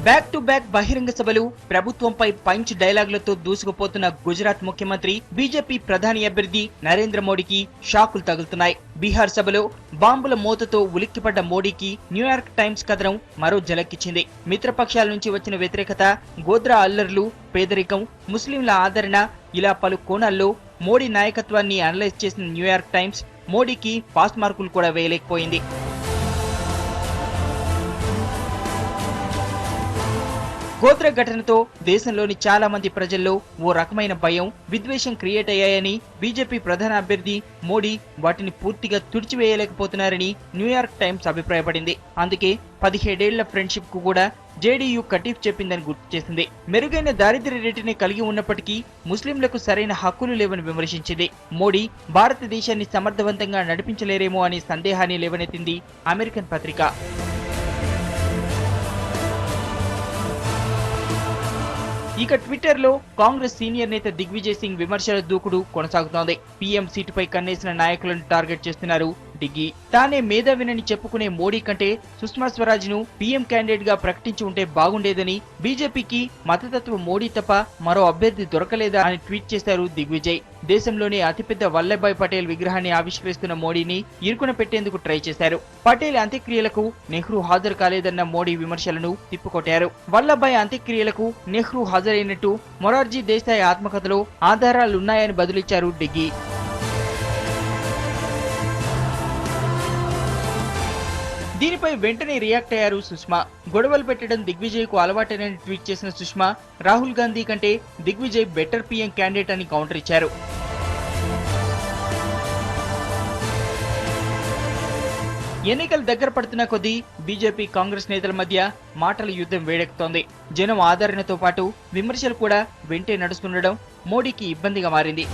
Back to back బహిరంగ సభలు, ప్రభుత్వంపై పంచ్ డైలాగులతో దూసుకుపోతున్న గుజరాత్ ముఖ్యమంత్రి, బీజేపీ ప్రధాని అభ్యర్థి నరేంద్ర మోడీకి షాకులు తగులుతున్నాయి. బీహార్ సభలో బాంబుల మోతతో ఉలిక్కిపడ్డ మోడీకి న్యూయార్క్ టైమ్స్ కథనం మరో జలక్కిచ్చింది. మిత్రపక్షాల నుంచి వచ్చిన వ్యతిరేకత, గోద్రా అల్లర్లు, పేదరికం, ముస్లింల ఆదరణ ఇలా పలు కోణాల్లో మోడీ నాయకత్వాన్ని అనలైజ్ చేసిన న్యూయార్క్ టైమ్స్ మోడీకి పాస్ మార్కులు కూడా వేయలేకపోయింది. గోద్రా ఘటనతో దేశంలోని చాలా మంది ప్రజల్లో ఓ రకమైన భయం, విద్వేషం క్రియేట్ అయ్యాయని, బీజేపీ ప్రధాన అభ్యర్థి మోడీ వాటిని పూర్తిగా తుడిచివేయలేకపోతున్నారని న్యూయార్క్ టైమ్స్ అభిప్రాయపడింది. అందుకే 17 ఏళ్ల ఫ్రెండ్షిప్ కు కూడా జేడీయూ కటీఫ్ చెప్పిందని గుర్తు చేసింది. మెరుగైన దారిద్ర్య రేటుని కలిగి ఉన్నప్పటికీ ముస్లింలకు సరైన హక్కులు లేవని విమర్శించింది. మోడీ భారతదేశాన్ని సమర్థవంతంగా నడిపించలేరేమో అనే సందేహాన్ని లేవనెత్తింది అమెరికన్ పత్రిక. ఇక ట్విట్టర్ లో కాంగ్రెస్ సీనియర్ నేత దిగ్విజయ్ సింగ్ విమర్శల దూకుడు కొనసాగుతోంది. పీఎం సీటుపై కన్నేసిన నాయకులను టార్గెట్ చేస్తున్నారు డిగ్గీ. తానే మేధావినని చెప్పుకునే మోడీ కంటే సుష్మా స్వరాజ్ ను పీఎం క్యాండిడేట్ గా ప్రకటించి ఉంటే బాగుండేదని, బీజేపీకి మతతత్వ మోడీ తప్ప మరో అభ్యర్థి దొరకలేదా అని ట్వీట్ చేశారు దిగ్విజయ్. దేశంలోనే అతిపెద్ద వల్లభాయ్ పటేల్ విగ్రహాన్ని ఆవిష్కరిస్తున్న మోడీని ఇరుకున పెట్టేందుకు ట్రై చేశారు. పటేల్ అంత్యక్రియలకు నెహ్రూ హాజరు కాలేదన్న మోడీ విమర్శలను తిప్పికొట్టారు. వల్లభాయ్ అంత్యక్రియలకు నెహ్రూ హాజరైనట్టు మొరార్జీ దేశాయ్ ఆత్మకథలో ఆధారాలున్నాయని బదులిచ్చారు డిగ్గీ. దీనిపై వెంటనే రియాక్ట్ అయ్యారు సుష్మా. గొడవలు పెట్టడం దిగ్విజయ్ కు అలవాటేనని ట్వీట్ చేసిన సుష్మా, రాహుల్ గాంధీ కంటే దిగ్విజయ్ బెటర్ పీఎం క్యాండిడేట్ అని కౌంటర్ ఇచ్చారు. ఎన్నికలు దగ్గర పడుతున్న కొద్దీ బీజేపీ కాంగ్రెస్ నేతల మధ్య మాటల యుద్ధం వేడెక్కుతోంది. జనం ఆదరణతో పాటు విమర్శలు కూడా వెంటే నడుస్తుండడం మోడీకి ఇబ్బందిగా మారింది.